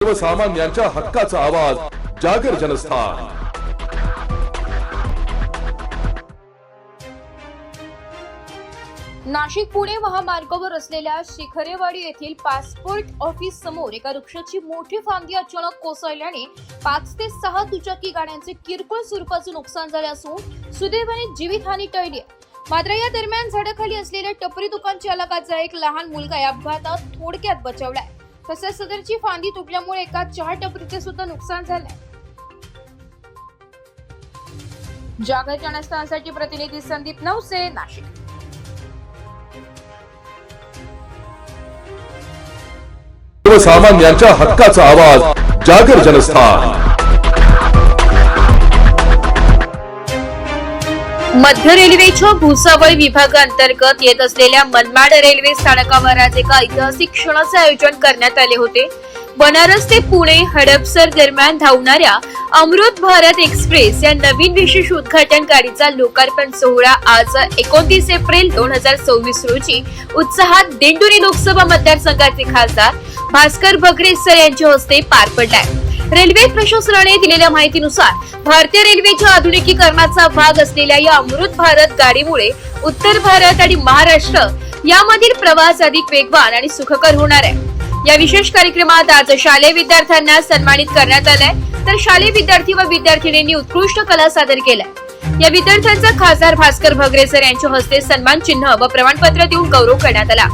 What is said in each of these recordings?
सर्वसामान्यांच्या हक्काचा आवाज जागर जनस्थान। नाशिक पुणे महामार्गावर असलेल्या शिखरेवाडी येथील पासपोर्ट ऑफिस समोर एका वृक्षाची मोठी फांदी अचानक कोसळल्याने 5 ते 6 दुचाकी गाड्यांचे किरकोळ स्वरूपाचे नुकसान झाले असून सुदैवाने जीवितहानी टळली। मात्र या दरम्यान झाडाखाली असलेल्या टपरी दुकान चालकाचा एक लहान मुलगा या अपघातात थोडक्यात बचावलाय। तसेच सदरची फांदी तुटल्यामुळे एका चहा टपरीचे सुद्धा नुकसान झालंय। जागर जनस्थानसाठी प्रतिनिधी संदीप नवसे, नाशिक। सर्वसामान्यांच्या हक्काचा आवाज जागर जनस्थान। मध्य रेल्वेच्या भुसावळ विभागांतर्गत येत असलेल्या मनमाड रेल्वे स्थानकावर आज एका ऐतिहासिक क्षणाचे आयोजन करण्यात आले होते। बनारस ते पुणे हडपसर दरम्यान धावणाऱ्या अमृत भारत एक्सप्रेस या नवीन विशेष उद्घाटन गाडीचा लोकार्पण सोहळा आज 29 एप्रिल 2024 रोजी उत्साहात दिंडोरी लोकसभा मतदारसंघाचे खासदार भास्कर भगरे सर यांच्या हस्ते पार पडलाय। रेल्वे प्रशासनाने दिलेल्या माहितीनुसार भारतीय रेल्वेच्या आधुनिकीकरणाचा भाग असलेल्या या अमृत भारत गाडीमुळे उत्तर भारत आणि महाराष्ट्र यामधील प्रवास अधिक वेगवान आणि सुखकर होणार आहे। या विशेष कार्यक्रमात आज शालेय विद्यार्थ्यांना सन्मानित करण्यात आलाय, तर शालेय विद्यार्थी व विद्यार्थिनींनी उत्कृष्ट कला सादर केलाय। या विद्यार्थ्यांचा खासदार भास्कर भगरे सर यांच्या हस्ते सन्मान चिन्ह व प्रमाणपत्र देऊन गौरव करण्यात आला।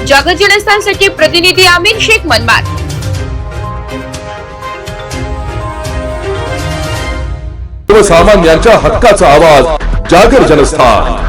जागर जनस्थानसाठी प्रतिनिधी आमीन शेख, मनमाड। सर्वसामान्यांच्या हक्काचा आवाज जागर जनस्थान।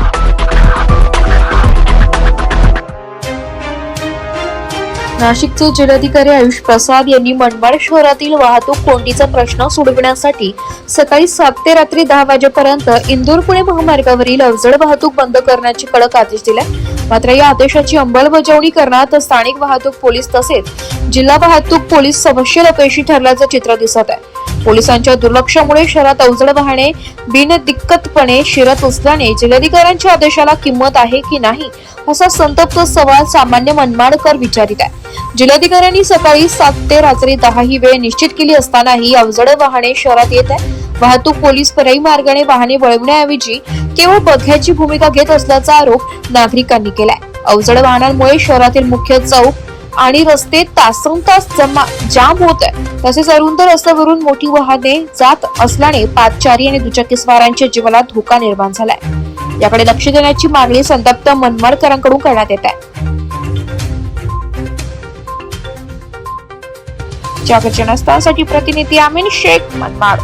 नाशिकचे जिल्हाधिकारी आयुष प्रसाद यांनी मनमाड शहरातील वाहतूक कोंडीचा प्रश्न सोडविण्यासाठी सकाळी 7 ते रात्री 10 वाजेपर्यंत इंदोर पुणे महामार्गावरील अवजड वाहतूक बंद करण्याचे कडक आदेश दिले। मात्र या आदेशाची अंमलबजावणी करण्यात स्थानिक वाहतूक पोलीस तसेच जिल्हा वाहतूक पोलीस समस्या अपयशी ठरल्याचं चित्र दिसत आहे। पोलिसांच्या दुर्लक्षामुळे शहरात अवजड वाहने बिनदिक्कतपणे शिरत असल्याने जिल्हाधिकाऱ्यांच्या आदेशाला किंमत आहे की नाही असा संतप्त सवाल सामान्य मनमाडकर विचारित आहे। जिल्हाधिकाऱ्यांनी सकाळी 7 ते रात्री 10 ही वेळ निश्चित केली असतानाही अवजड वाहने शहरात येत आहे। वाहतूक पोलीस पर्यायी मार्गाने वाहने वळवण्याऐवजी केवळ बघ्याची भूमिका घेत असल्याचा आरोप नागरिकांनी केलाय। अवजड वाहनांमुळे शहरातील मुख्य चौक आणि रस्ते तासंतास जाम होत आहे। तसेच अरुंद रस्त्यावरून मोठी वाहने जात असल्याने पादचारी आणि दुचाकीस्वारांच्या जीवाला धोका निर्माण झालाय। याकडे लक्ष देण्याची मागणी संतप्त मनमाडकरांकडून करण्यात येत आहे। जागर जनस्थानसाठी प्रतिनिधी आमीन शेख, मनमाड।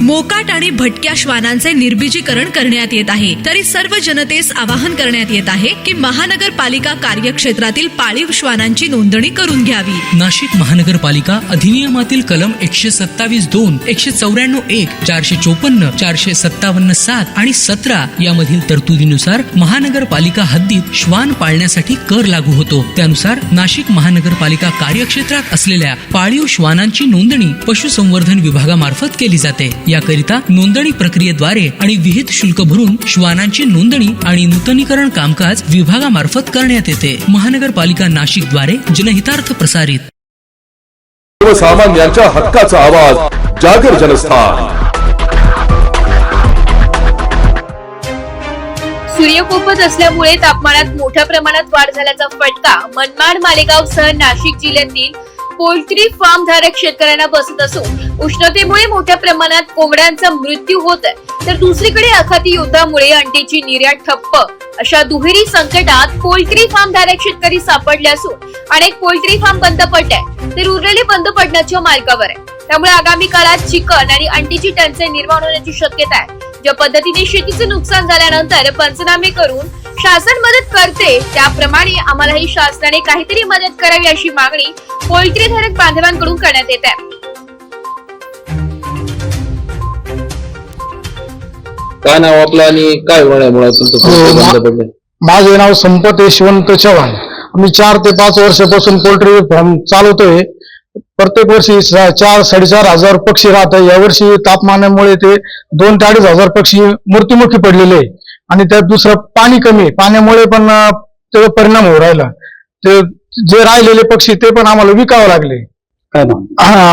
मोकाट आणि भटक्या श्वानांचे निर्बीजीकरण करण्यात येत आहे। तरी सर्व जनतेस आवाहन करण्यात येत आहे की महानगरपालिका कार्यक्षेत्रातील पाळीव श्वानांची नोंदणी करून घ्यावी। नाशिक महानगरपालिका अधिनियमातील कलम 127(2), 194(1), 454, 457(7) आणि 17 यामधील तरतुदीनुसार महानगरपालिका हद्दीत श्वान पाळण्यासाठी कर लागू होतो। त्यानुसार नाशिक महानगरपालिका कार्यक्षेत्रात असलेल्या पाळीव श्वानांची नोंदणी पशुसंवर्धन विभागामार्फत केली जाते। याकरिता नोंदणी प्रक्रियेद्वारे आणि विहित शुल्क भरून श्वानांची नोंदणी आणि नूतनीकरण कामकाज विभागामार्फत करण्यात येते। महानगरपालिका नाशिक द्वारे जनहितार्थ प्रसारित। सर्वसामान्यांच्या हक्काचा आवाज जागर जनस्थान। सूर्य कोपत असल्यामुळे तापमानात मोठ्या प्रमाणात वाढ झाल्याचा फटका मनमाड, मालेगाव सह नाशिक जिल्ह्यातील पोल्ट्री फार्म धारक शेतकऱ्यांना बसत असून उष्णतेमुळे मोठ्या प्रमाणात कोंबड्यांचा मृत्यू होत आहे, तर दुसरीकडे आखाती युद्धामुळे अंड्याची निर्यात ठप्प अशा दुहेरी संकटात पोल्ट्री फार्म धारक शेतकरी सापडले असून अनेक पोल्ट्री फार्म बंद पडले तर उरलेले बंद पडण्याच्या मार्गावर आहे। त्यामुळे आगामी काळात चिकन आणि अंडीची टंचाई निर्माण होण्याची शक्यता आहे। ज्या पद्धतीने शेतीचे नुकसान झाल्यानंतर पंचनामे करून शासन मदत करते त्याप्रमाणे आम्हालाही शासनाने काहीतरी मदत करावी अशी मागणी पोल्ट्री धारक बांधवांकडून करण्यात येत आहे। काय नाव आपलं आणि काय वळामुळे तुमचं पडलं? माझे नाव संपत यशवंत चव्हाण। मी 4 ते 5 वर्षापासून पोल्ट्री फार्म चालवतोय। प्रत्येक वर्षी 4-4.5 पक्षी राहतात. यावर्षी तापमानामुळे ते 2 ते 2.5 पक्षी मृत्युमुखी पडलेले आहे. आणि त्यात दुसरं पाणी कमी, पाण्यामुळे पण त्याचा परिणाम होऊ राहिला. ते जे राहिलेले पक्षी ते पण आम्हाला विकावं लागले.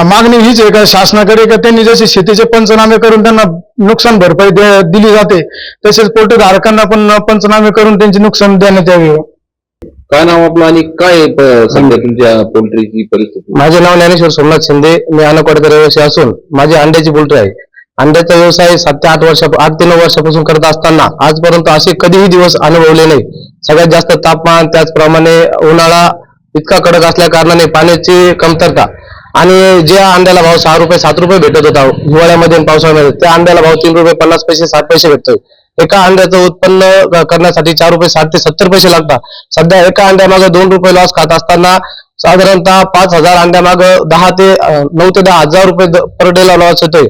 मागणी हीच आहे का शासनाकडे, का त्यांनी जसे शेतीचे पंचनामे करून त्यांना नुकसान भरपाई दिली जाते, तसेच पोल्ट्रीधारकांना पण पंचनामे करून त्यांचे नुकसान देण्यात यावे. काय नाव आपलं आणि काय सध्या तुमच्या पोल्ट्रीची परिस्थिती? माझे नाव ज्ञानेश्वर सोमनाथ शिंदे. मी आनकवाडीचा रहिवासी असून माझी अंड्याची पोल्ट्री आहे. अंड्याचा व्यवसाय 7 ते 8 ते 9 वर्षापासून करत असताना आजपर्यंत असे कधीही दिवस अनुभवले नाही. सगळ्यात जास्त तापमान, त्याचप्रमाणे उन्हाळा इतका कडक असल्या कारणाने पाण्याची कमतरता आणि ज्या अंड्याला भाव 6 रुपये 7 रुपये भेटत होता हिवाळ्यामध्ये आणि पावसाळ्यामध्ये, त्या अंड्याला भाव 3 रुपये 50 पैसे 7 पैसे भेटतोय. एका अंड्याचं उत्पन्न करण्यासाठी 4 रुपये 60 ते 70 पैसे लागतात. सध्या एका अंड्यामागे 2 रुपये लॉस खात असताना साधारणतः 5,000 अंड्यामागे 9 ते 10 हजार रुपये पर डे ला लॉस होतोय.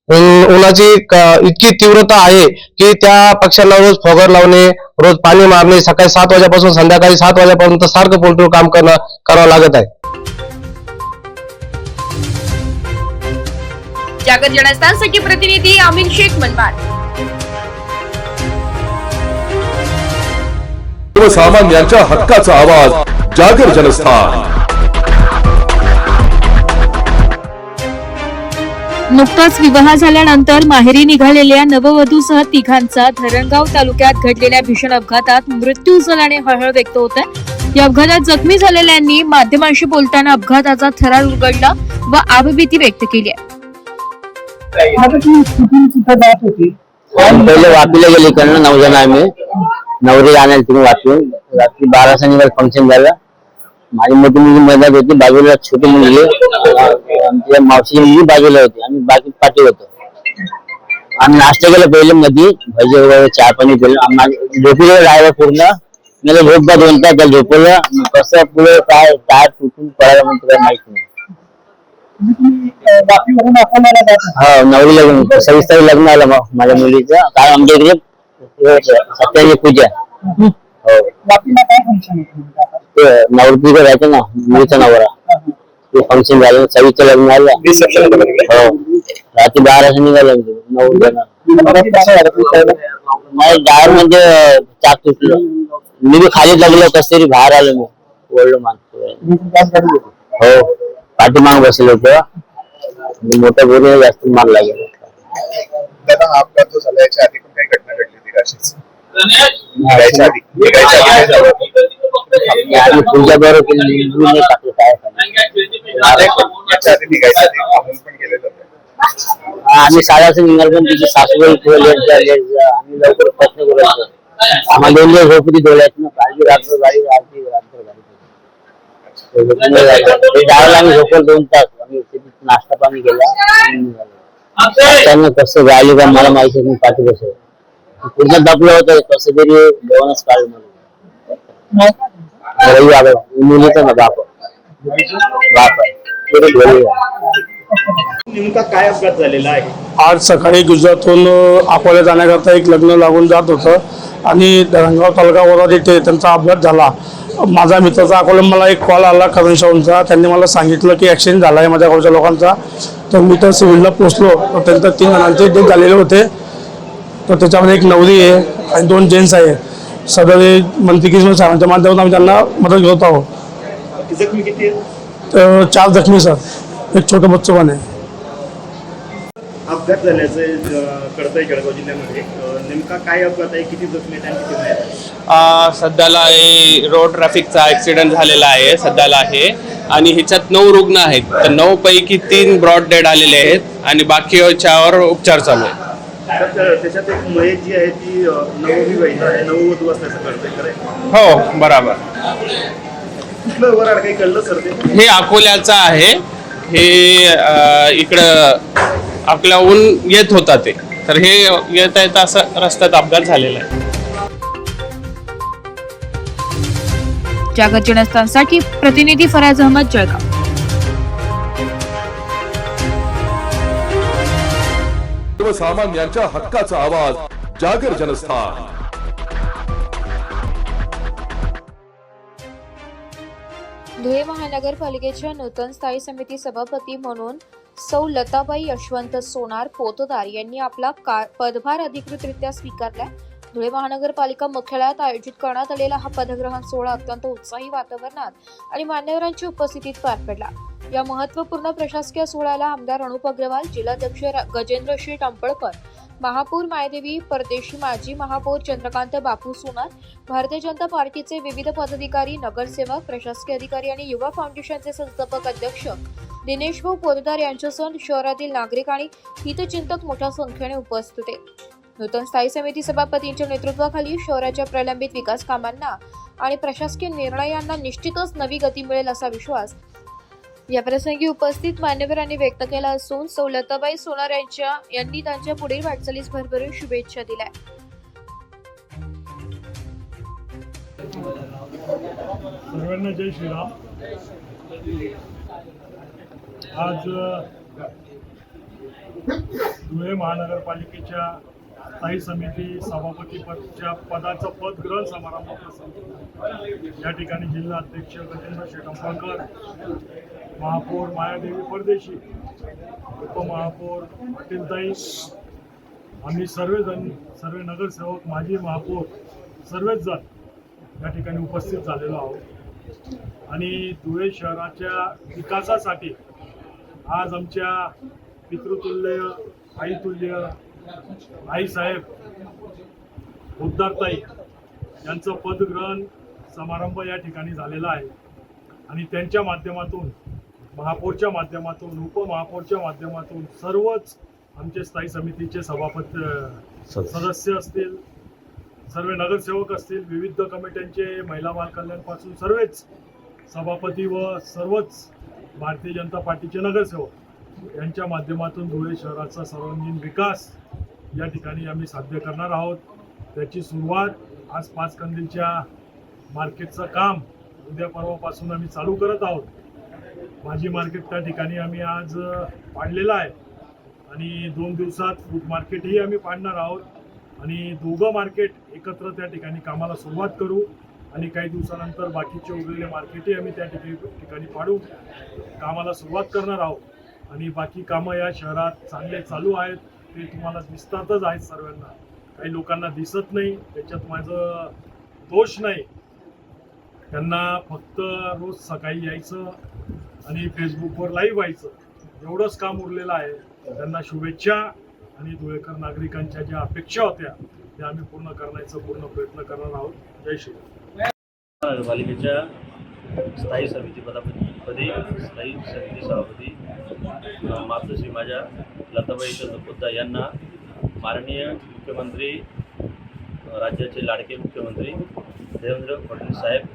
उन्हाची इतकी तीव्रता आहे की त्या पक्ष्यांना रोज फॉगर लावणे, रोज पाणी मारणे, सकाळी 7 वाजेपासून संध्याकाळी 7 वाजेपर्यंत सारखं पोल्ट्रीवर काम करावं लागत आहे. जागर जनस्थानसाठी प्रतिनिधी आमिर शेख मनमाड. सर्वसामान्यांच्या हक्काचा आवाज जागर जनस्थान. नुकताच विवाह झाल्यानंतर माहेरी निघालेल्या नववधूसह तिघांचा धरणगाव तालुक्यात घडलेल्या भीषण अपघातात मृत्यू झाल्याने हळहळ व्यक्त होत आहे. या अपघातात जखमी झालेल्यांनी माध्यमांशी बोलताना अपघाताचा थरार उलगडला व आपबीती व्यक्त केली आहे. पहिले वापीला गेले कारण 9 जण आम्ही नवरी आणायला तुम्ही वाचून रात्री 12 निघाल फंक्शन झालं. माझी मोठी मुलगी मदत होती, बाजूला छोटी मुलगी आमच्या मावशीची मुलगी बाजूला होती, आम्ही बाकी पाठी होतो. आम्ही नाश्ता केला पहिले मध्ये, भजी वगैरे चहा पाणी केलं. झोपलेलं ड्रायव्हर पूर्ण मला झोपला 2 तास, त्याला झोपवलं. कसं पुढे काय टायर तुटून पडायला म्हणतो काय माहित नाही. हो, नवरी लग्न 26 तारीख लग्न आलं माझ्या मुलीचं. काय आमच्या इकडे सत्याची पूजा. हो, नवरीचं जायचं ना, मुलीचा नवरा ते फंक्शन झालं. 26चं लग्न आलं. हो, रात्री 12 निघालं 9 जण. माझ्या ड्रायव्हर म्हणजे चाक तुटलं. मी बी खाली लागलो, कस तरी बाहेर आलो. मी ओढलो मागतो. हो, पाठीमाग बसलो होतो. मोठ्या बोरीने जास्त मार लागेल. अपघात जो झाला याच्या आधी पण काही घटना घडली होती अशीच? आम्ही पूजा बरोबर केली. आम्ही साधाच निघाल, पण तिची सासूबाई आम्ही लवकर प्रश्न करायचो. आम्हाला 2 दिवस झोपती डोळ्यात ना, काळजी रात्र गाडी राहते. आम्ही झोपलो 2 तास. आम्ही नाश्ता पाणी केला. त्यांना कसं जायला का मला माहिती नाही. पाठी बसव पूर्ण दबलं होतं, कसं तरी जेवणच काढलं मला. मुलीचा ना बाप नेमका काय अपघात झालेला आहे? आज सकाळी गुजरातहून अकोला जाण्याकरता एक लग्न लागून जात होतं आणि धरणगाव तालुका वराड इथे त्यांचा अपघात झाला. माझा मित्राचा अकोला मला एक कॉल आला करणशाहूंचा. त्यांनी मला सांगितलं की ॲक्सिडेंट झाला आहे माझ्या गावच्या लोकांचा. तर मी तर सिव्हिलला पोचलो. तर त्यांच्या 3 जणांचे डेथ झालेले होते. तर त्याच्यामध्ये एक नवरी आहे आणि 2 जेंट्स आहे. सदर मंत्री किशोर साहेबांच्या माध्यमातून आम्ही त्यांना मदत घेत आहोत. जखमी किती आहे? तर 4 जखमी सर, एक छोटं बच्चं पण आहे. अपघात झाल्याचं कळतंय जळगाव जिल्ह्यामध्ये. नेमका काय अपघात आहे, किती जखमी आहेत आणि किती आहेत? सध्याला हे रोड ट्रॅफिकचा ऍक्सिडेंट झालेला आहे सध्याला आहे. आणि ह्याच्यात 9 रुग्ण आहेत. तर 9 पैकी 3 ब्रॉड डेड आलेले आहेत आणि बाकीच्यावर उपचार चालू आहे. त्याच्यात एक महेश जी आहे ती नवविवाहित आहे, नववधू असल्याचं कळतंय खरं? हो, बरोबर. कुठलं वराड काही कळलं सर? ते हे अकोल्याचं आहे. हे इकडं आपल्याहून येत होता ते. तर हे येता येता असं रस्त्यात अपघात झालेला आहे. जागर जनस्थानसाठी प्रतिनिधी फराज अहमद, जळगाव. सर्वसामान्यांच्या हक्काचा आवाज जागर जनस्थान. धुळे महानगरपालिकेच्या नूतन स्थायी समिती सभापती म्हणून सौ लताबाई यशवंत सोनार पोतदार यांनी आपला पदभार अधिकृतरित्या स्वीकारलाय. धुळे महानगरपालिका मुख्यालयात आयोजित करण्यात आलेला हा पदग्रहण सोहळा अत्यंत उत्साही वातावरणात आणि मान्यवरांच्या उपस्थितीत पार पडला. या महत्त्वपूर्ण प्रशासकीय सोहळ्याला आमदार अनुप अग्रवाल, जिल्हाध्यक्ष गजेंद्र शेठ अंपळकर, महापौर मायादेवी परदेशी, माजी महापौर चंद्रकांत बापू सोनार, भारतीय जनता पार्टीचे विविध पदाधिकारी, नगरसेवक, प्रशासकीय अधिकारी आणि युवा फाउंडेशनचे संस्थापक अध्यक्ष दिनेश भाऊ पोतदार यांच्यासह शहरातील नागरिक आणि हितचिंतक मोठ्या संख्येने उपस्थित होते. नूतन स्थायी समिती सभापतींच्या नेतृत्वाखाली शहराच्या प्रलंबित विकास कामांना आणि प्रशासकीय निर्णयांना निश्चितच नवी गती मिळेल असा विश्वास या प्रसंगी उपस्थित मान्यवरांनी व्यक्त केला असून सौ लताबाई सोनार यांनी त्यांच्या पुढील वाटचालीस भरभरून शुभेच्छा दिल्या. सर्वांना जय श्रीराम. आज धुळे महानगरपालिकेच्या स्थायी समिती सभापती पदाचा पदग्रहण समारंभ प्रसंगी या ठिकाणी जिल्हा अध्यक्ष गजेंद्र शेठ अंपळकर, महापौर मायादेवी परदेशी, उपमहापौर पाटीलताई, आम्ही सर्व नगरसेवक, माजी महापौर सर्वच जण या ठिकाणी उपस्थित झालेलो आहोत. आणि धुळे शहराच्या विकासासाठी आज आमच्या पितृतुल्य, आईतुल्य आईसाहेब पोतदारताई यांचं पदग्रहण समारंभ या ठिकाणी झालेला आहे. आणि त्यांच्या माध्यमातून, महापौरच्या माध्यमातून, उपमहापौरच्या माध्यमातून सर्वच आमचे स्थायी समितीचे सभापती सदस्य असतील, सर्व नगरसेवक असतील, विविध कमिट्यांचे, महिला बाल कल्याणपासून सर्वच सभापती व सर्वच भारतीय जनता पार्टीचे नगरसेवक यांच्या माध्यमातून धुळे शहराचा सर्वांगीण विकास या ठिकाणी आम्ही साध्य करणार आहोत. त्याची सुरुवात आज 5 कंदीलच्या मार्केटचं काम उद्या परवापासून आम्ही चालू करत आहोत. भाजी मार्केट त्या ठिकाणी आम्ही आज पाडलेलं आहे आणि 2 दिवसात फूड मार्केटही आम्ही पाडणार आहोत आणि दोघं मार्केट एकत्र त्या ठिकाणी कामाला सुरुवात करू आणि काही दिवसानंतर बाकीचे उरलेले मार्केटही आम्ही त्या ठिकाणी पाडू कामाला सुरुवात करणार आहोत. आणि बाकी कामं या शहरात चांगले चालू आहेत, ते तुम्हाला दिसतातच आहेत सर्वांना. काही लोकांना दिसत नाही, त्याच्यात माझं दोष नाही. त्यांना फक्त रोज सकाळी यायचं आणि फेसबुकवर लाईव्ह व्हायचं एवढंच काम उरलेलं आहे. त्यांना शुभेच्छा आणि धुळेकर नागरिकांच्या ज्या अपेक्षा होत्या त्या आम्ही पूर्ण करण्याचा पूर्ण प्रयत्न करणार आहोत. जय श्रीराम. नगरपालिकेच्या स्थायी समिती पदी स्थायी समिती सभापती मातोश्री माझ्या लताबाई पोतदार यांना माननीय मुख्यमंत्री, राज्याचे लाडके मुख्यमंत्री देवेंद्र फडणवीस साहेब,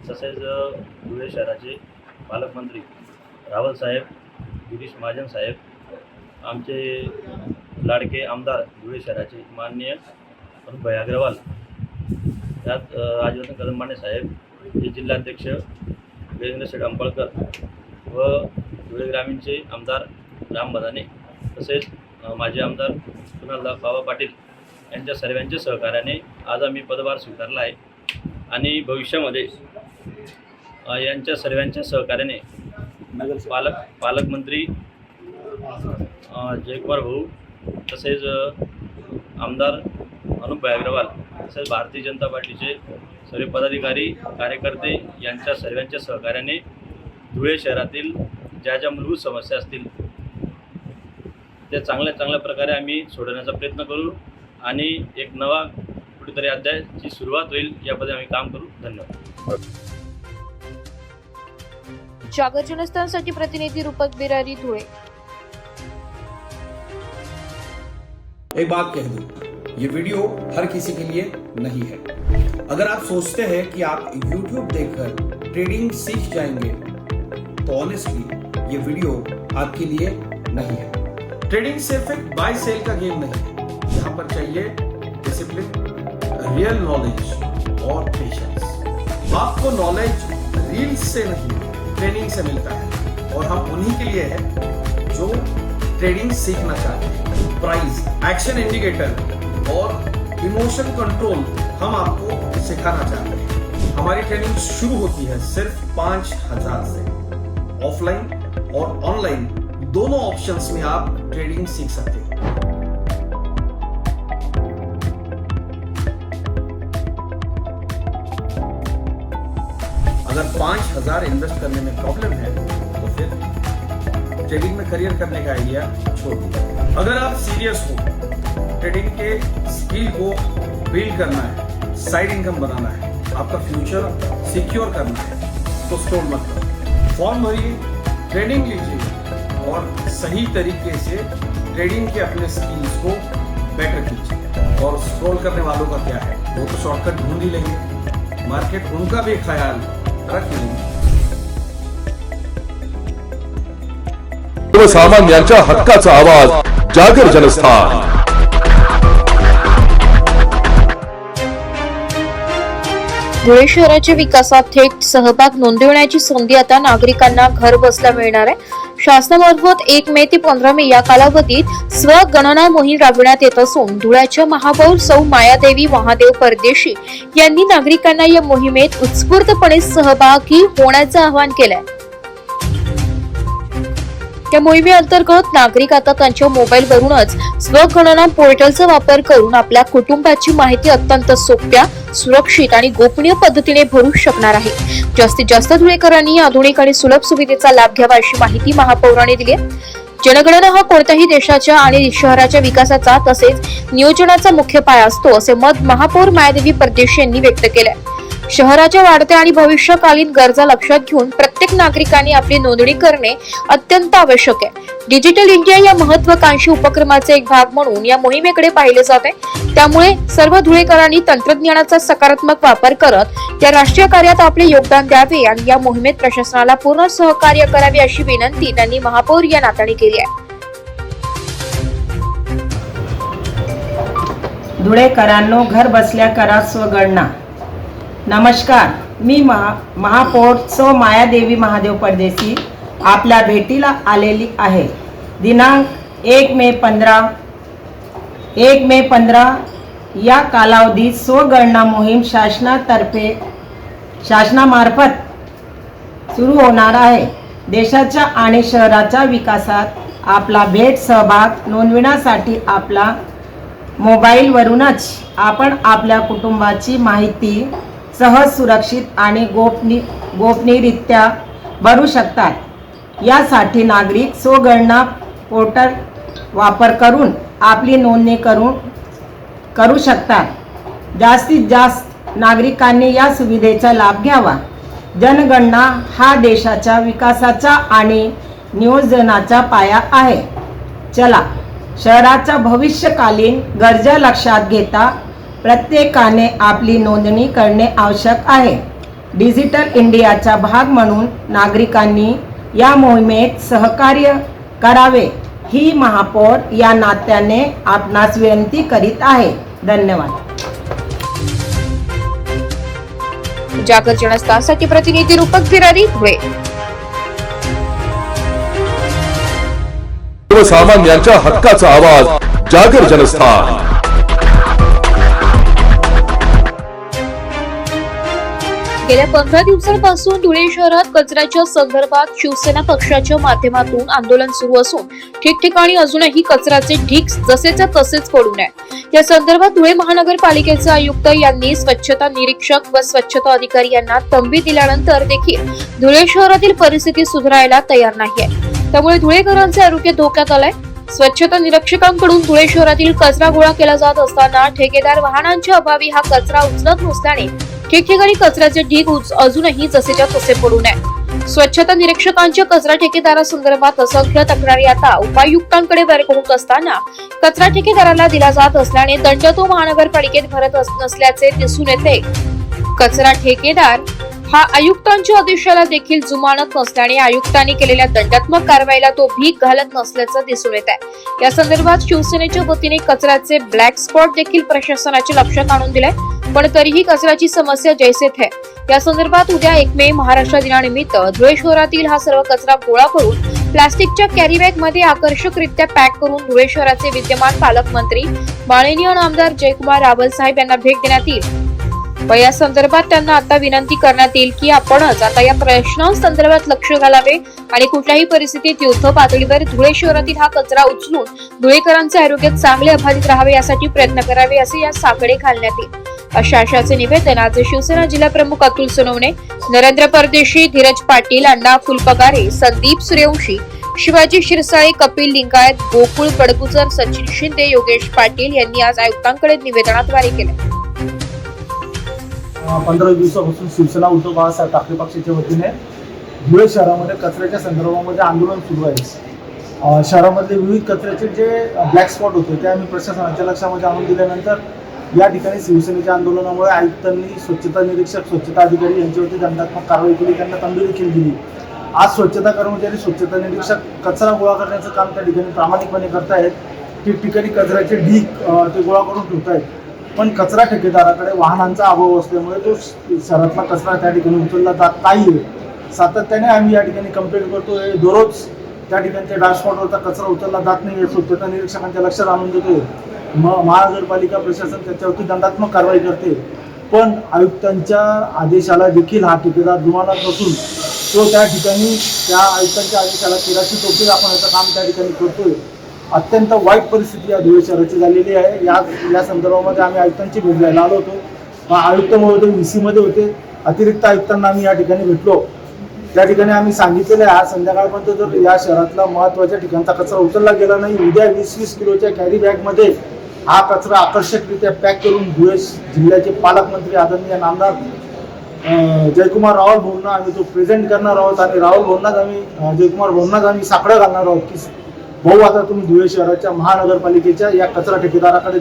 तसेच धुळे शहराचे पालकमंत्री रावल साहेब, गिरीश महाजन साहेब, आमचे लाडके आमदार धुळे शहराचे माननीय अनुप अग्रवाल, त्यात राजवर्धन कदमबाणे साहेब, हे जिल्हाध्यक्ष गजेंद्र शेठ अंपळकर व धुळे ग्रामीणचे आमदार राम बदाने, तसेच माजी आमदार कुणाल बाबा पाटील यांच्या सर्वांच्या सहकार्याने आज आम्ही पदभार स्वीकारला आहे. आणि भविष्यामध्ये यांच्या सर्वांच्या सहकार्याने पालकमंत्री जयकुमार भाऊ, तसेच आमदार अनुप अग्रवाल, तसेच भारतीय जनता पार्टीचे सर्व पदाधिकारी, कार्यकर्ते यांच्या सर्वांच्या सहकार्याने धुळे शहरातील ज्या मूलभूत समस्या असतील त्या चांगल्या प्रकारे आम्ही सोडवण्याचा प्रयत्न करू आणि एक नवा कुठेतरी अध्यायाची सुरुवात होईल यामध्ये आम्ही काम करू. धन्यवाद. जागर जनस्थानसाठी प्रतिनिधी रूपक बिरारी, धुळे. एक बात कह दूं, ये वीडियो हर किसी के लिए नहीं है. अगर आप सोचते हैं कि आप YouTube देखकर ट्रेडिंग सीख जाएंगे तो ऑनेस्टली ये वीडियो आपके लिए नहीं है. ट्रेडिंग सिर्फ एक बाय सेल का गेम नहीं है. यहाँ पर चाहिए डिसिप्लिन, रियल नॉलेज और पेशेंस. आपको नॉलेज रील्स से नहीं, ट्रेनिंग से मिलता है और हम उन्हीं के लिए हैं जो ट्रेडिंग सीखना चाहते हैं. प्राइस, एक्शन इंडिकेटर और इमोशन कंट्रोल हम आपको सिखाना चाहते हैं. हमारी ट्रेनिंग शुरू होती है सिर्फ 5,000 से। ऑफलाइन और ऑनलाइन दोनों ऑप्शंस में आप ट्रेडिंग सीख सकते हैं। अगर 5,000 इन्वेस्ट करने में प्रॉब्लम है तो फिर ट्रेडिंग में करियर करने का आइडिया छोड़ दीजिए। अगर आप सीरियस हो, ट्रेडिंग के स्किल को बिल्ड करना है, साइड इनकम बनाना है, आपका फ्यूचर सिक्योर करना है, तो स्टॉल मत करो। फॉर्म भरिए, ट्रेनिंग लीजिए और सही तरीके से ट्रेडिंग के अपने स्किल्स को बेटर कीजिए। और स्क्रॉल करने वालों का क्या है, वो तो शॉर्टकट ढूंढ ही लेंगे, मार्केट उनका भी ख्याल रख लेंगे। सर्वसामान्यांच्या हक्काचा आवाज जागर जनस्थान। धुळे शहराच्या विकासात थेट सहभाग नोंदवण्याची संधी आता नागरिकांना घर बसल्या मिळणार आहे। शासनामार्फत 1 मे ते 15 मे या कालावधीत स्वगणना मोहीम राबविण्यात येत असून धुळ्याच्या महापौर सौ मायादेवी महादेव परदेशी यांनी नागरिकांना या मोहिमेत उत्स्फूर्तपणे सहभागी होण्याचं आवाहन केलंय। या मोहिमेअंतर्गत नागरिक आता त्यांच्या मोबाईलवरूनच स्वगणना पोर्टलचा वापर करून आपल्या कुटुंबाची माहिती अत्यंत सोप्या, सुरक्षित आणि गोपनीय पद्धतीने भरू शकणार आहे। जास्तीत जास्त धुळेकरांनी आधुनिक आणि सुलभ सुविधेचा लाभ घ्यावा अशी माहिती महापौरांनी दिली आहे। जनगणना हा कोणत्याही देशाच्या आणि शहराच्या विकासाचा तसेच नियोजनाचा मुख्य पाया असतो असे मत महापौर मायादेवी परदेशी यांनी व्यक्त केले। शहराच्या वाढत्या आणि भविष्यकालीन गरजा लक्षात घेऊन प्रत्येक नागरिकांनी आपली नोंदणी करणे अत्यंत आवश्यक आहे। डिजिटल इंडिया या महत्त्वाकांक्षी उपक्रमाचा एक भाग म्हणून या मोहिमेकडे पाहिले जात आहे। त्यामुळे सर्व धुळेकरांनी तंत्रज्ञानाचा सकारात्मक वापर करत या राष्ट्रीय कार्यात आपले योगदान द्यावे आणि या मोहिमेत प्रशासनाला पूर्ण सहकार्य करावे अशी विनंती त्यांनी महापौर या नात्याने केली आहे। धुळेकरांनो, घर बसल्या करा स्वगणना। नमस्कार, मी महापौर सौ मायादेवी महादेव परदेशी आपल्या भेटीला आलेली आहे। दिनांक 1 मे 15 या कालावधीत स्वगणना मोहीम शासनामार्फत सुरू होणार आहे। देशाच्या आणि शहराच्या विकासात आपला भेट सहभाग नोंदविण्यासाठी आपला मोबाईलवरूनच आपण आपल्या कुटुंबाची माहिती सहज, सुरक्षित आणि गोपनीयरित्या भरू शकतात। यासाठी नागरिक स्वगणना पोर्टल वापर करून आपली नोंदणी करू शकतात। जास्तीत जास्त नागरिकांनी या सुविधेचा लाभ घ्यावा। जनगणना हा देशाच्या विकासाचा आणि नियोजनाचा पाया आहे। चला, शहराच्या भविष्यकालीन गरजा लक्षात घेता प्रत्येकाने आपली नोंदणी करणे आवश्यक आहे। डिजिटल इंडियाचा भाग म्हणून नागरिकांनी या मोहिमेत सहकार्य करावे ही महापौर या नात्याने आपणास विनंती करीत आहे। धन्यवाद। जागर जनस्थानसाठी प्रतिनिधी रूपक बिरारी, धुळे। सर्वसामान्यांच्या हक्काचा आवाज जागर जनस्थान। गेल्या 15 दिवसांपासून धुळे शहरात कचऱ्याच्या संदर्भात शिवसेना पक्षाच्या माध्यमातून आंदोलन सुरू असून ठिकठिकाणी अजूनही कचऱ्याचे ढीग जसेच्या तसेच पडू नये। या संदर्भात धुळे महानगरपालिकेचे आयुक्त यांनी स्वच्छता निरीक्षक व स्वच्छता अधिकारी यांना तंबी दिल्यानंतर देखील धुळे शहरातील परिस्थिती सुधारायला तयार नाहीये। त्यामुळे धुळेकरांचे आरोग्य धोक्यात आलंय। स्वच्छता निरीक्षकांकडून धुळे शहरातील कचरा गोळा केला जात असताना ठेकेदार वाहनांच्या अभावी हा कचरा उचलत नसल्याने ठिकठिकाणी कचऱ्याचे ढीग अजूनही जसेच्या तसे पडू नये। स्वच्छता निरीक्षकांच्या कचरा ठेकेदारासंदर्भात असंख्य तक्रारी आता उपायुक्तांकडे वर्ग होत असताना कचरा ठेकेदाराला दिला जात असल्याने दंड तो महानगरपालिकेत भरत नसल्याचे दिसून येते। कचरा ठेकेदार हा आयुक्तांच्या आदेशाला देखील जुमानत नसल्याने आयुक्तांनी केलेल्या दंडात्मक कारवाईला तो भीक घालत नसल्याचं दिसून येत आहे। या संदर्भात शिवसेनेच्या वतीने कचऱ्याचे ब्लॅक स्पॉट देखील प्रशासनाच्या लक्षात आणून दिले, पण तरीही कचऱ्याची समस्या जैसे थे। या संदर्भात उद्या 1 मे महाराष्ट्र दिनानिमित्त धुळे शहरातील हा सर्व कचरा गोळा करून प्लास्टिकच्या कॅरीबॅग मध्ये आकर्षकरित्या पॅक करून धुळे शहराचे विद्यमान पालकमंत्री माननीय आमदार जयकुमार रावल साहेब यांना भेट देण्यात येईल। व या संदर्भात त्यांना आता विनंती करण्यात येईल की आपणच आता या प्रश्नांसंदर्भात लक्ष घालावे आणि कुठल्याही परिस्थितीत युद्ध पातळीवर धुळे शहरातील हा कचरा उचलून धुळेकरांचे आरोग्य चांगले अबाधित राहावे यासाठी प्रयत्न करावे असे या साकडे घालण्यात येईल अशा आशाचे निवेदन आज शिवसेना जिल्हा प्रमुख अतुल सोनवणे, नरेंद्र परदेशी, धीरज पाटील, अण्णा फुलपगारे, संदीप सूर्यवंशी, शिवाजी शिरसाळे, कपिल लिंगायत, गोकुळ कडकुजर, सचिन शिंदे, योगेश पाटील यांनी आज आयुक्तांकडे निवेदनाद्वारे केले. 15 दिवसापासून शिवसेना उद्धव बाळासाहेब ठाकरे पक्षाच्या वतीने धुळे शहरामध्ये कचऱ्याच्या संदर्भामध्ये आंदोलन सुरू आहे. शहरामधले विविध कचऱ्याचे जे ब्लॅक स्पॉट होते ते आम्ही प्रशासनाच्या लक्षामध्ये आणून दिल्यानंतर या ठिकाणी शिवसेनेच्या आंदोलनामुळे आयुक्तांनी स्वच्छता निरीक्षक, स्वच्छता अधिकारी यांच्यावरती दंडात्मक कारवाई केली, त्यांना तंबी देखील दिली. आज स्वच्छता कर्मचारी, स्वच्छता निरीक्षक कचरा गोळा करण्याचं काम त्या ठिकाणी प्रामाणिकपणे करतायत. ठिकठिकाणी कचऱ्याचे ढीग ते गोळा करून ठेवतायत. पण कचरा ठेकेदाराकडे वाहनांचा अभाव असल्यामुळे तो शहरातला कचरा त्या ठिकाणी उचलला जात नाही. सातत्याने आम्ही या ठिकाणी कंप्लेंट करतोय. दररोज त्या ठिकाणच्या ट्रान्सपोर्टवरचा कचरा उचलला जात नाही. स्वच्छता निरीक्षकांच्या लक्षात आणून देतोय. महानगरपालिका प्रशासन त्याच्यावरती दंडात्मक कारवाई करते. पण आयुक्तांच्या आदेशाला देखील हा ठेकेदार जुमानत नसून तो त्या ठिकाणी त्या आयुक्तांच्या आदेशाला 13शी टोपी दाखवण्याचं काम त्या ठिकाणी करतोय. अत्यंत वाईट परिस्थिती या धुळे शहराची झालेली आहे. या संदर्भामध्ये आम्ही आयुक्तांची भेट घ्यायला आलो होतो. आयुक्त महोदय VC मध्ये होते. अतिरिक्त आयुक्तांना आम्ही या ठिकाणी भेटलो. त्या ठिकाणी आम्ही सांगितलेलं आहे आज संध्याकाळपर्यंत जर या शहरातला महत्त्वाच्या ठिकाणचा कचरा उचलला गेला नाही, उद्या 20-20 किलोच्या कॅरी बॅगमध्ये हा कचरा आकर्षकरित्या पॅक करून धुळे जिल्ह्याचे पालकमंत्री आदरणीय नामदार जयकुमार रावल भाऊंना आम्ही तो प्रेझेंट करणार आहोत. आणि रावल भाऊंनाच आम्ही जयकुमार भाऊंनाच आम्ही साकडं घालणार आहोत की भाऊ आता तुम्ही धुळे शहराच्या महानगरपालिकेच्या या कचरा ठेकेदाराकडे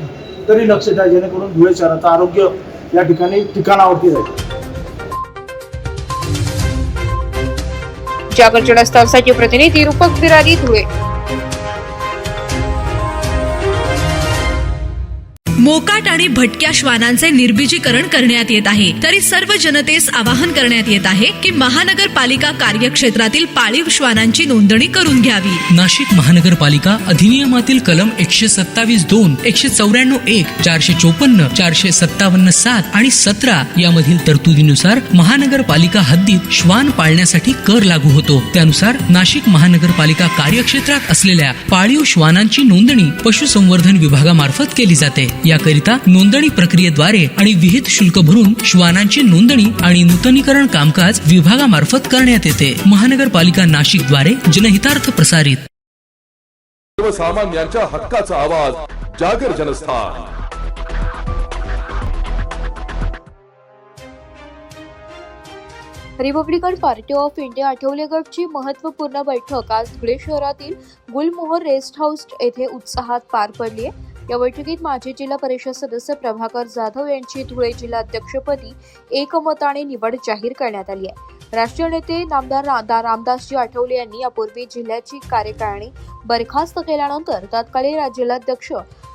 तरी लक्ष द्या, जेणेकरून धुळे शहराचं आरोग्य या ठिकाणी ठिकाणावरती राहील. जागर जनस्थानसाठी प्रतिनिधी रूपक बिरारी, धुळे. मोकाट आणि भटक्या श्वानांचे निर्बीजीकरण करण्यात येत आहे. तरी सर्व जनतेस आवाहन करण्यात येत आहे की महानगरपालिका कार्यक्षेत्रातील पाळीव श्वानांची नोंदणी करून घ्यावी. नाशिक महानगरपालिका अधिनियमातील कलम 127(2), 194(1), 454, 457(7) आणि 17 यामधील तरतुदीनुसार महानगरपालिका हद्दीत श्वान पाळण्यासाठी कर लागू होतो. त्यानुसार नाशिक महानगरपालिका कार्यक्षेत्रात असलेल्या पाळीव श्वानांची नोंदणी पशुसंवर्धन विभागामार्फत केली जाते. याकरिता नोंदणी प्रक्रियेद्वारे आणि विहित शुल्क भरून श्वानांची नोंदणी आणि नूतनीकरण कामकाज विभागामार्फत करण्यात येते. महानगरपालिका नाशिकद्वारे जनहितार्थ प्रसारित. सर्वसामान्यांच्या हक्काचा आवाज, जागर जनस्थान. Republican party of India Athawale गटची महत्त्वपूर्ण बैठक आज धुळे शहरातील गुलमोहर रेस्ट हाऊस येथे उत्साहात पार पडली आहे. या बैठकीत माजी जिल्हा परिषद सदस्य प्रभाकर जाधव यांची धुळे जिल्हाध्यक्षपदी एकमताने निवड जाहीर करण्यात आली आहे. राष्ट्रीय नेते नामदार रामदासजी आठवले यांनी यापूर्वी जिल्ह्याची कार्यकारिणी बरखास्त केल्यानंतर तत्कालीन जिल्हाध्यक्ष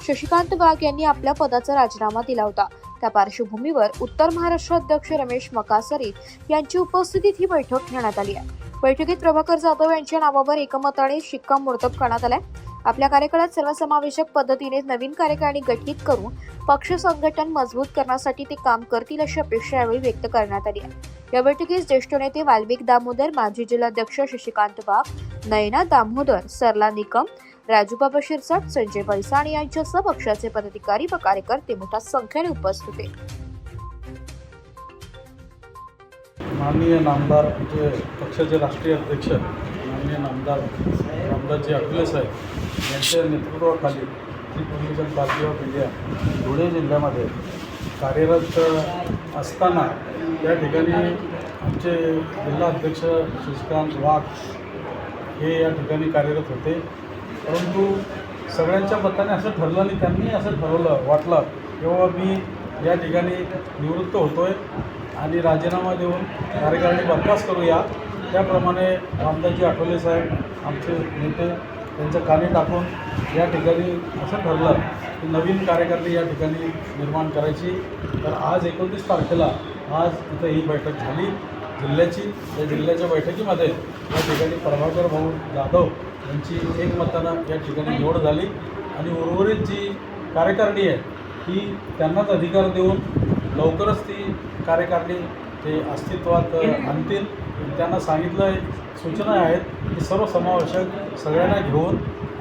शशिकांत वाघ यांनी आपल्या पदाचा राजीनामा दिला होता. त्या पार्श्वभूमीवर उत्तर महाराष्ट्र अध्यक्ष रमेश मकासरी यांची उपस्थितीत ही बैठक घेण्यात आली आहे. बैठकीत प्रभाकर जाधव यांच्या नावावर एकमताने शिक्कामोर्तब करण्यात आलाय. आपल्या कार्यकाळात सर्वसमावेशक पद्धतीने नवीन कार्यकारिणी गठीत करून पक्ष संघटन मजबूत करण्यासाठी ते काम करतील अशी अपेक्षा यावेळी व्यक्त करण्यात आली आहे. या बैठकीस ज्येष्ठ नेते वाल्मिक दामोदर, माजी जिल्हाध्यक्ष शशिकांत वाघ, नयना दामोदर, सरला निकम, राजूबाबा शिरसाट, संजय बैसाणी यांच्यासह पक्षाचे पदाधिकारी व कार्यकर्ते मोठ्या संख्येने उपस्थित होते. माननीय नामदार जे पक्षाचे राष्ट्रीय अध्यक्ष माननीय नामदार रामदासजी आठवले साहेब यांच्या नेतृत्वाखाली Republican party of India Dhule जिल्ह्यामध्ये कार्यरत असताना या ठिकाणी आमचे जिल्हा अध्यक्ष शशिकांत वाघ हे या ठिकाणी कार्यरत होते. परंतु सगळ्यांच्या मताने असं ठरलं नाही, त्यांनी असं ठरवलं वाटलं तेव्हा मी या ठिकाणी निवृत्त होतोय आणि राजीनामा देऊन कार्यकारिणी बरखास्त करूया. त्याप्रमाणे रामदासजी आठवले साहेब आमचे नेते त्यांच्या कानी टाकून या ठिकाणी असं ठरलं की नवीन कार्यकारिणी या ठिकाणी निर्माण करायची. तर आज 29 तारखेला आज इथं ही बैठक झाली जिल्ह्याची. या जिल्ह्याच्या बैठकीमध्ये या ठिकाणी प्रभाकर भाऊ जाधव यांची एकमतानं या ठिकाणी निवड झाली आणि उर्वरित जी कार्यकारिणी आहे ही त्यांनाच अधिकार देऊन लवकरच ती कार्यकारिणी ते अस्तित्वात आणतील. त्यांना सांगितलं आहे, सूचना आहेत की सर्वसमावेशक सगळ्यांना घेऊन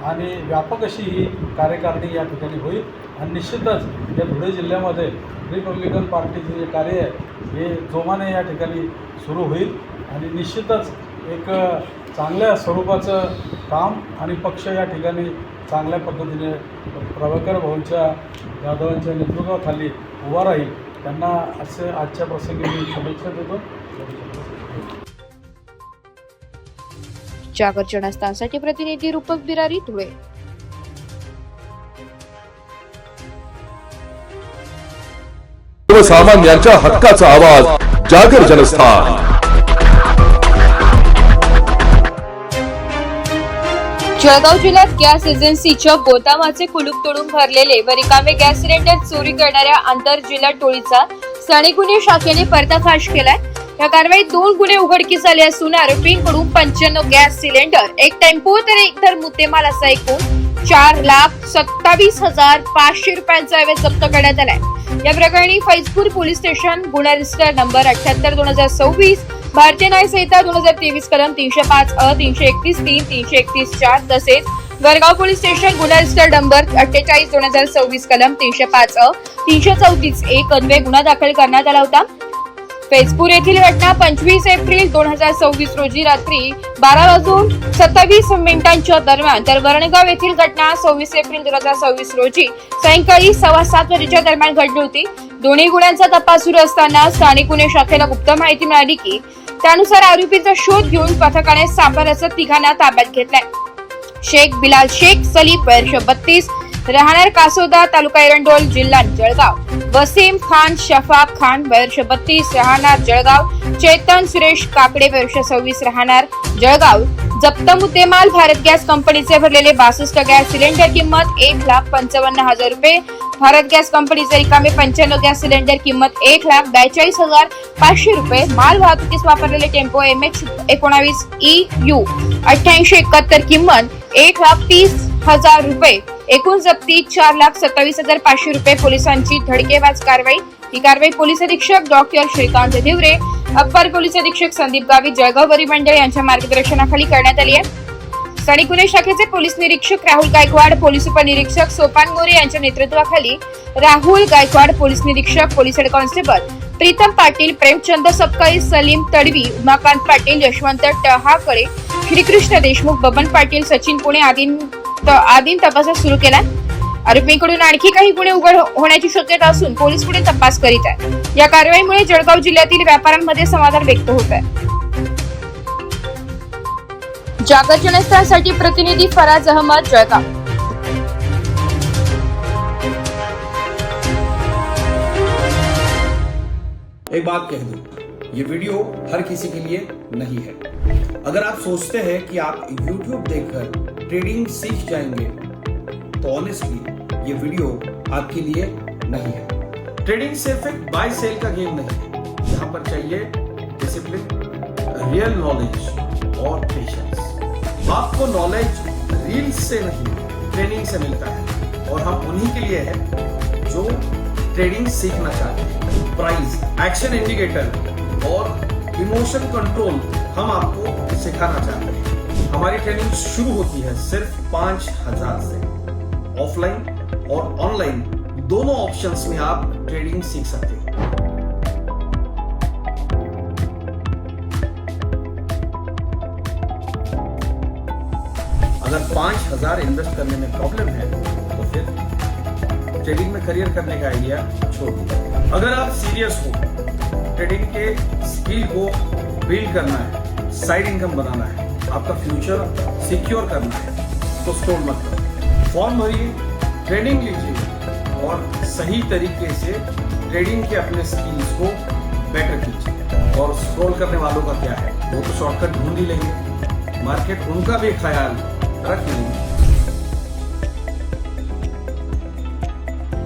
आणि व्यापक अशी ही कार्यकारिणी या ठिकाणी होईल. आणि निश्चितच या धुळे जिल्ह्यामध्ये रिपब्लिकन पार्टीचे जे कार्य आहे हे जोमाने या ठिकाणी सुरू होईल आणि निश्चितच एक चांगल्या स्वरूपाचं काम आणि पक्ष या ठिकाणी चांगल्या पद्धतीने प्रभाकर भाऊंच्या जाधवांच्या नेतृत्वाखाली उभा राहील. त्यांना असे आजच्या प्रसंगी मी शुभेच्छा देतो. जागर जनस्थानसाठी प्रतिनिधी रूपक बिरारी, धुळे. सर्वसामान्यांच्या हक्काचा आवाज, जागर जनस्थान. जळगाव जिल्ह्यात गॅस एजन्सीच्या गोदामाचे कुलूप तोडून भरलेले व रिकामे गॅस सिलेंडर चोरी करणाऱ्या आंतरजिल्हा टोळीचा स्थानिक गुन्हे शाखेने पर्दाफाश केलाय. या कारवाईत 2 गुन्हे उघडकीस आले असून आरोपींकडून 95 गॅस सिलेंडर, एक टेम्पो तर इतर मुद्देमाल असा एकूण 4,27,500 रुपयांचा ऐवज जप्त करण्यात आलाय. या प्रकरणी फैजपूर पोलीस स्टेशन गुन्हा रजिस्टर नंबर 78/2026, भारतीय न्याय संहिता 2023 कलम 305 331 331 तसेच गरगाव पोलीस स्टेशन गुन्हा रजिस्टर नंबर 48/2026 कलम 305 334 अन्वये गुन्हा दाखल करण्यात आला होता. फैजपूर येथील घटना 25 एप्रिल 2026 रोजी रात्री 12:27 दरम्यान, तर वरणगाव येथील घटना 26 एप्रिल 2026 रोजी सायंकाळी 7:15 वाजेच्या दरम्यान घडली होती. दोन्ही गुन्ह्यांचा तपास सुरू असताना स्थानिक गुन्हे शाखेला गुप्त माहिती मिळाली की त्यानुसार आरोपीचा शोध घेऊन पथकाने सापळाचं तिघांना ताब्यात घेतलाय. शेख बिलाल शेख सलीम वर्ष 32, राहणार कासोदा, तालुका एरंडोल, जिल्हा जळगाव. वसीम खान शफाक खान वर्ष 32, राहणार जळगाव. चेतन सुरेश काकडे वर्ष 26, राहणार जळगाव. जप्त मुद्देमाल भारत गॅस कंपनीचे भरलेले 62 गॅस सिलेंडर, किंमत 1,55,000 रुपये. भारत गॅस कंपनीचे रिकामे 95 गॅस सिलेंडर, किंमत 1,42,500 रुपये. माल वाहतुकीस वापरलेले टेम्पो MH19 EU 8871, किंमत 1,30,000 रुपये. एकूण जप्ती 4,27,500 रुपये. पोलिसांची धडकेबाज कारवाई. ही कारवाई पोलीस अधीक्षक डॉक्टर श्रीकांत दिवरे, अप्पर पोलीस अधीक्षक संदीप गावित, जळगाव परिमंडळ यांच्या मार्गदर्शनाखाली करण्यात आली आहे. स्थानिक गुन्हे शाखेचे पोलीस निरीक्षक राहुल गायकवाड, पोलीस उपनिरीक्षक सोपान मोरे यांच्या नेतृत्वाखाली राहुल गायकवाड, पोलीस निरीक्षक, police head constable Pritam Patil, Premchand Sapkali, Salim Tadvi, Umakant Patil, Yashwant Tahakale, Shrikrishna Deshmukh, Baban Patil, Sachin Pune आदीं तपास सुरू केला. आरोपींकडून आणखी काही गुन्हे उघड होण्याची शक्यता असून पोलीस पुढे तपास करीत आहेत. या कारवाईमुळे जळगाव जिल्ह्यातील व्यापाऱ्यांमध्ये समाधान व्यक्त होत आहे. जागर जनस्थानसाठी प्रतिनिधी फराज अहमद, जळगाव. एक बात कह दूं, ये वीडियो हर किसी के लिए नहीं है. अगर आप सोचते हैं कि आप YouTube देखकर ट्रेडिंग सीख जाएंगे, तो ऑनेस्टली ये वीडियो आपके लिए नहीं है. ट्रेडिंग सिर्फ एक बाय सेल का गेम नहीं है. यहाँ पर चाहिए डिसिप्लिन, रियल नॉलेज और पेशेंस. आपको नॉलेज रील्स से नहीं, ट्रेनिंग से मिलता है. और हम उन्हीं के लिए हैं जो ट्रेडिंग सीखना चाहते हैं. प्राइस, एक्शन इंडिकेटर और इमोशन कंट्रोल हम आपको सिखाना चाहते हैं. हमारी ट्रेनिंग शुरू होती है सिर्फ 5,000 से. ऑफलाइन और ऑनलाइन दोनों ऑप्शंस में आप ट्रेडिंग सीख सकते हैं. अगर 5,000 इन्वेस्ट करने में प्रॉब्लम है तो फिर ट्रेडिंग में करियर करने का आइडिया छोड़ दीजिए. अगर आप सीरियस हो, ट्रेडिंग के स्किल को बिल्ड करना है, साइड इनकम बनाना है, आपका फ्यूचर सिक्योर करना है, तो स्टॉल मत करो. फॉर्म भरिए, ट्रेनिंग लीजिए और सही तरीके से ट्रेडिंग के अपने स्किल्स को बेटर कीजिए. और स्क्रॉल करने वालों का क्या है, वो तो शॉर्टकट ढूंढ ही लेंगे. मार्केट उनका भी ख्याल रख लेंगे.